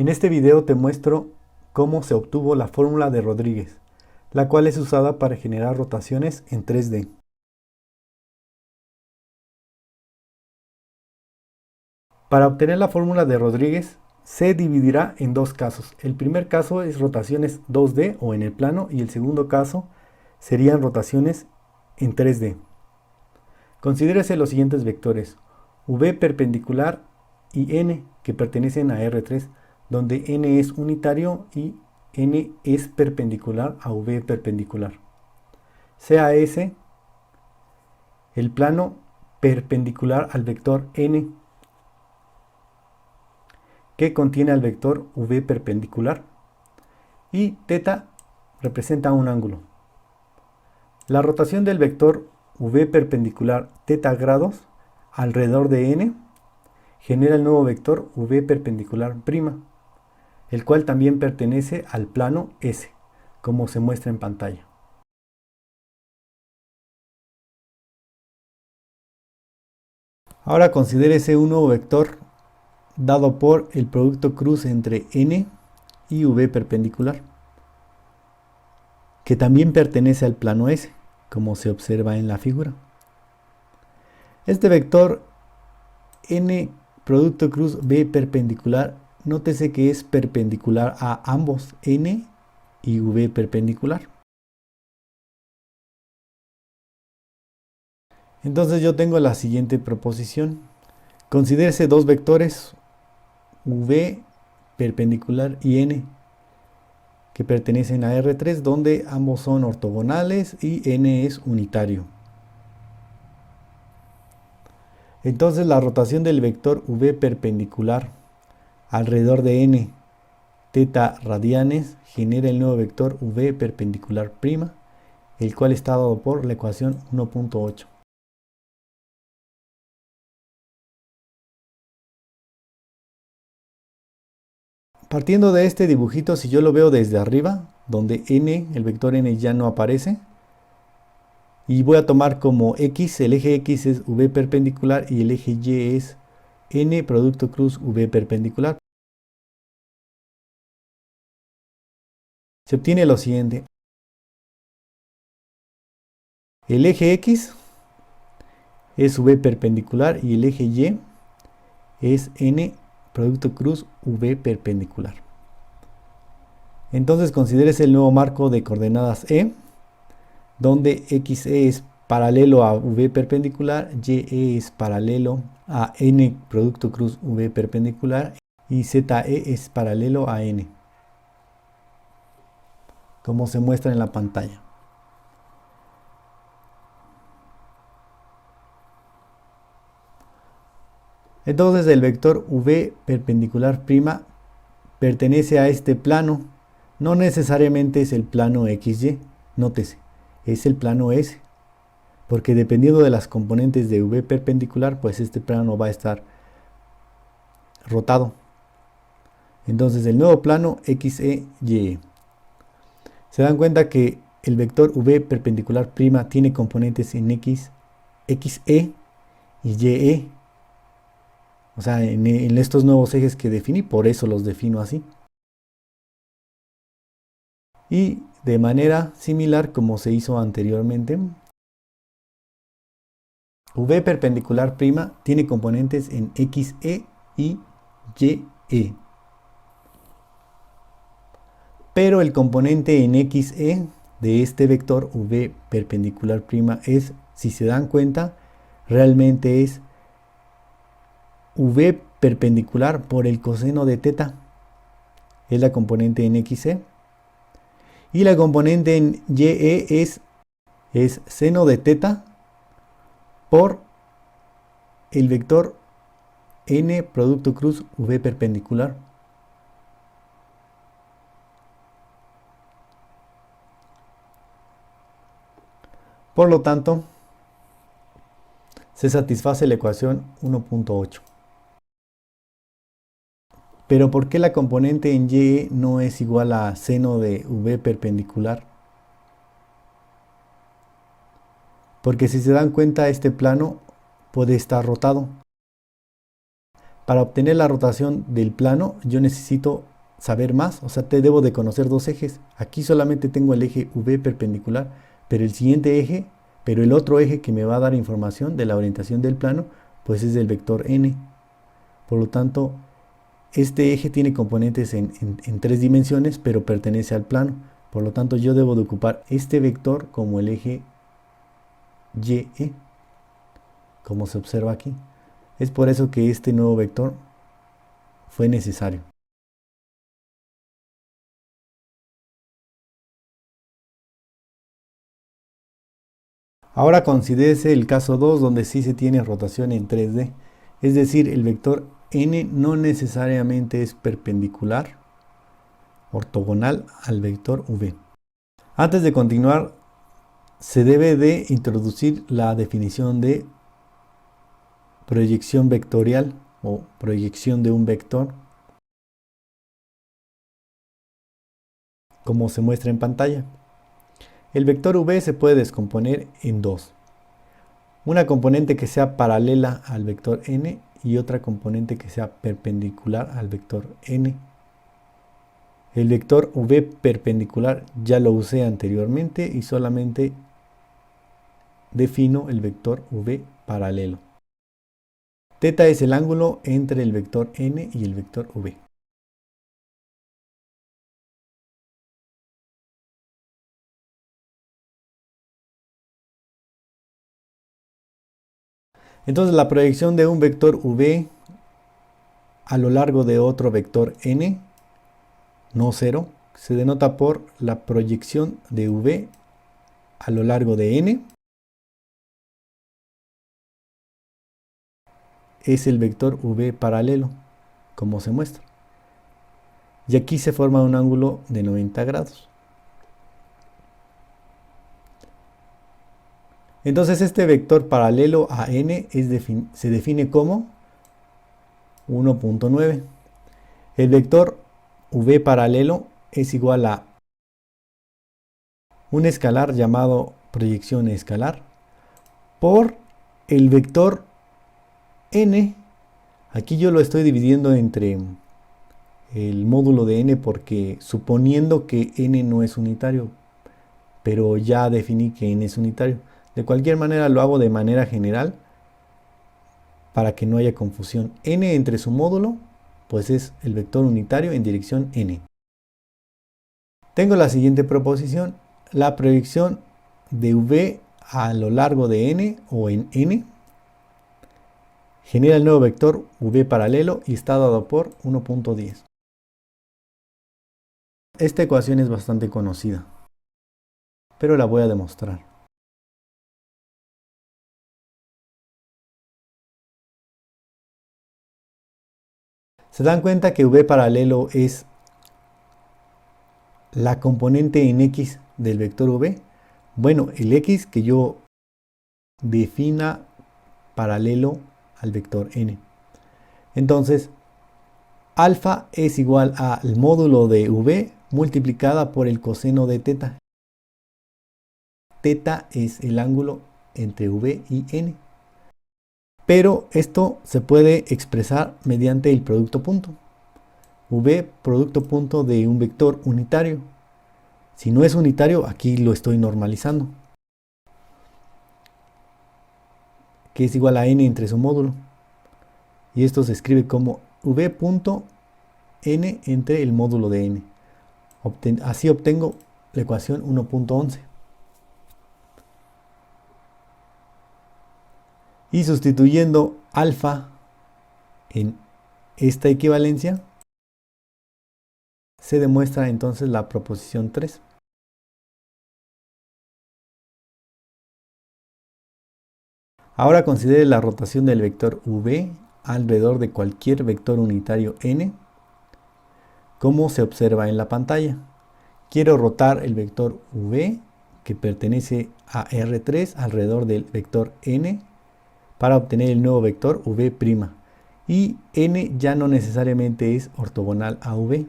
En este video te muestro cómo se obtuvo la fórmula de Rodríguez, la cual es usada para generar rotaciones en 3D. Para obtener la fórmula de Rodríguez, se dividirá en dos casos. El primer caso es rotaciones 2D o en el plano y el segundo caso serían rotaciones en 3D. Considérese los siguientes vectores: V perpendicular y N, que pertenecen a R3, donde N es unitario y N es perpendicular a V perpendicular. Sea S el plano perpendicular al vector N, que contiene al vector V perpendicular, y θ representa un ángulo. La rotación del vector V perpendicular θ grados alrededor de N genera el nuevo vector V perpendicular', el cual también pertenece al plano S, como se muestra en pantalla. Ahora considérese un nuevo vector dado por el producto cruz entre N y V perpendicular, que también pertenece al plano S, como se observa en la figura. Este vector N producto cruz V perpendicular, nótese que es perpendicular a ambos N y V perpendicular. Entonces yo tengo la siguiente proposición. Considérese dos vectores V perpendicular y N, que pertenecen a R3, donde ambos son ortogonales y N es unitario. Entonces la rotación del vector V perpendicular alrededor de N, θ radianes, genera el nuevo vector V perpendicular', el cual está dado por la ecuación 1.8. Partiendo de este dibujito, si yo lo veo desde arriba, donde N, el vector N ya no aparece, y voy a tomar como X, el eje X es V perpendicular y el eje Y es N producto cruz V perpendicular. Se obtiene lo siguiente. El eje X es V perpendicular y el eje Y es N producto cruz V perpendicular. Entonces considérese el nuevo marco de coordenadas E, donde XE es paralelo a V perpendicular, YE es paralelo a N producto cruz V perpendicular y ZE es paralelo a N, como se muestra en la pantalla. Entonces el vector V perpendicular' pertenece a este plano, no necesariamente es el plano XY, nótese, es el plano S, porque dependiendo de las componentes de V perpendicular, pues este plano va a estar rotado. Entonces el nuevo plano XEY. Se dan cuenta que el vector V perpendicular' tiene componentes en X, XE y YE. O sea, en estos nuevos ejes que definí, por eso los defino así. Y de manera similar como se hizo anteriormente, V perpendicular' tiene componentes en XE y YE. Pero el componente en XE de este vector V perpendicular' es, si se dan cuenta, realmente es V perpendicular por el coseno de θ. Es la componente en XE. Y la componente en YE es seno de θ por el vector N producto cruz V perpendicular. Por lo tanto, se satisface la ecuación 1.8. Pero ¿por qué la componente en Y no es igual a seno de V perpendicular? Porque si se dan cuenta, este plano puede estar rotado. Para obtener la rotación del plano, yo necesito saber más, o sea, te debo de conocer dos ejes. Aquí solamente tengo el eje V perpendicular, pero el siguiente eje, pero el otro eje que me va a dar información de la orientación del plano, pues es el vector n. Por lo tanto, este eje tiene componentes en tres dimensiones, pero pertenece al plano. Por lo tanto, yo debo de ocupar este vector como el eje YE, como se observa aquí. Es por eso que este nuevo vector fue necesario. Ahora considérese el caso 2 donde sí se tiene rotación en 3D. Es decir, el vector n no necesariamente es perpendicular, ortogonal al vector v. Antes de continuar, se debe de introducir la definición de proyección vectorial o proyección de un vector, como se muestra en pantalla. El vector v se puede descomponer en dos. Una componente que sea paralela al vector n y otra componente que sea perpendicular al vector n. El vector v perpendicular ya lo usé anteriormente y solamente defino el vector v paralelo. Θ es el ángulo entre el vector n y el vector v. Entonces la proyección de un vector v a lo largo de otro vector n, no cero, se denota por la proyección de v a lo largo de n, es el vector v paralelo, como se muestra. Y aquí se forma un ángulo de 90 grados. Entonces este vector paralelo a n se define como 1.9. El vector v paralelo es igual a un escalar llamado proyección escalar por el vector n. Aquí yo lo estoy dividiendo entre el módulo de n porque suponiendo que n no es unitario, pero ya definí que n es unitario. De cualquier manera lo hago de manera general para que no haya confusión. N entre su módulo, pues es el vector unitario en dirección n. Tengo la siguiente proposición. La proyección de v a lo largo de n o en n genera el nuevo vector v paralelo y está dado por 1.10. Esta ecuación es bastante conocida, pero la voy a demostrar. ¿Se dan cuenta que v paralelo es la componente en x del vector v? Bueno, el x que yo defina paralelo al vector n. Entonces, alfa es igual al módulo de v multiplicada por el coseno de θ. Θ es el ángulo entre v y n. Pero esto se puede expresar mediante el producto punto. V producto punto de un vector unitario. Si no es unitario, aquí lo estoy normalizando, que es igual a n entre su módulo. Y esto se escribe como v punto n entre el módulo de n. Así obtengo la ecuación 1.11. Y sustituyendo alfa en esta equivalencia, se demuestra entonces la proposición 3. Ahora considere la rotación del vector v alrededor de cualquier vector unitario n, como se observa en la pantalla. Quiero rotar el vector v que pertenece a R3 alrededor del vector n para obtener el nuevo vector v'. Y n ya no necesariamente es ortogonal a v.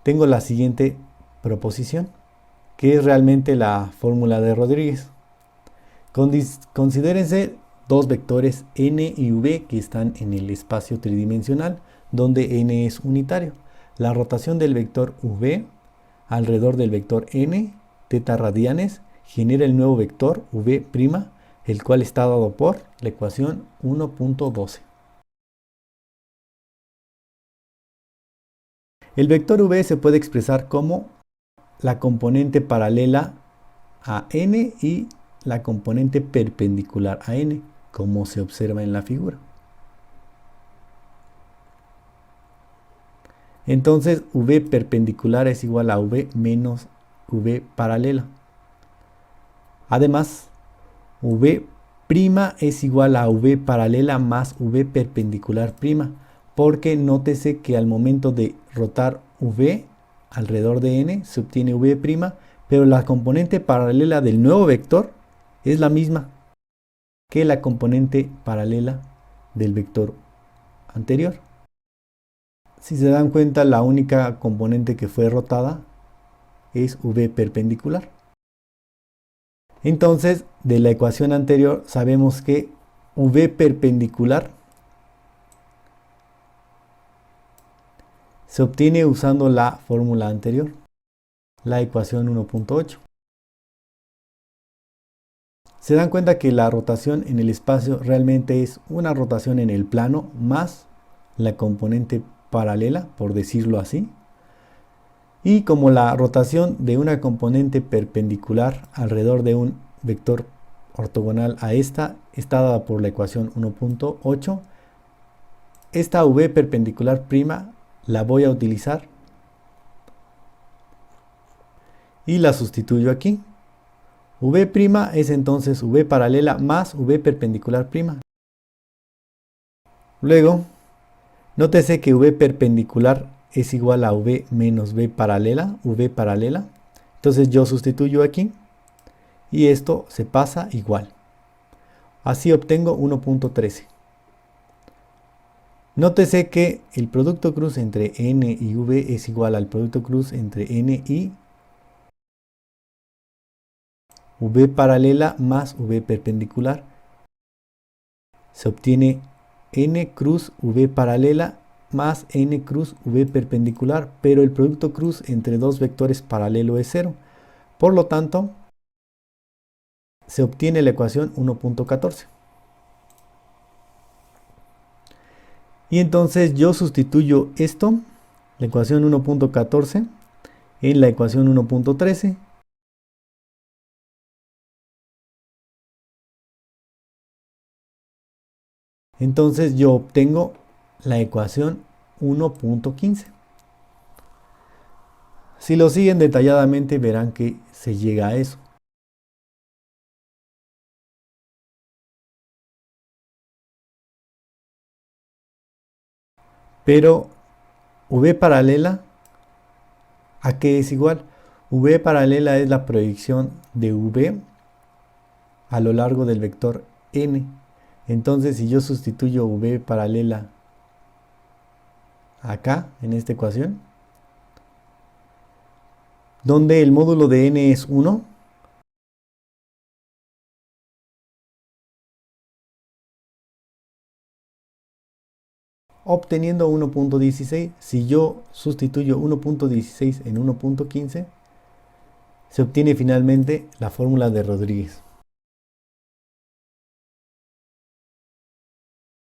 Tengo la siguiente proposición. ¿Qué es realmente la fórmula de Rodríguez? Considérense dos vectores n y v que están en el espacio tridimensional, donde n es unitario. La rotación del vector v alrededor del vector n, teta radianes, genera el nuevo vector v', el cual está dado por la ecuación 1.12. El vector v se puede expresar como la componente paralela a n y la componente perpendicular a n, como se observa en la figura. Entonces, v perpendicular es igual a v menos v paralela. Además, v' es igual a v paralela más v perpendicular prima, porque nótese que al momento de rotar v alrededor de n se obtiene v', pero la componente paralela del nuevo vector es la misma que la componente paralela del vector anterior. Si se dan cuenta, la única componente que fue rotada es v perpendicular. Entonces, de la ecuación anterior sabemos que v perpendicular se obtiene usando la fórmula anterior, la ecuación 1.8. Se dan cuenta que la rotación en el espacio realmente es una rotación en el plano más la componente paralela, por decirlo así. Y como la rotación de una componente perpendicular alrededor de un vector ortogonal a esta está dada por la ecuación 1.8, esta v perpendicular prima la voy a utilizar y la sustituyo aquí. V' es entonces v paralela más v perpendicular prima. Luego, nótese que v perpendicular es igual a v menos v paralela. Entonces yo sustituyo aquí y esto se pasa igual. Así obtengo 1.13. Nótese que el producto cruz entre n y v es igual al producto cruz entre n y v paralela más v perpendicular. Se obtiene n cruz v paralela más n cruz v perpendicular, pero el producto cruz entre dos vectores paralelo es 0. Por lo tanto, se obtiene la ecuación 1.14. Y entonces yo sustituyo esto, la ecuación 1.14, en la ecuación 1.13. Entonces yo obtengo la ecuación 1.15. Si lo siguen detalladamente verán que se llega a eso. Pero v paralela, ¿a qué es igual? V paralela es la proyección de v a lo largo del vector n. Entonces, si yo sustituyo v paralela acá, en esta ecuación, donde el módulo de n es 1, obteniendo 1.16. Si yo sustituyo 1.16 en 1.15, se obtiene finalmente la fórmula de Rodríguez.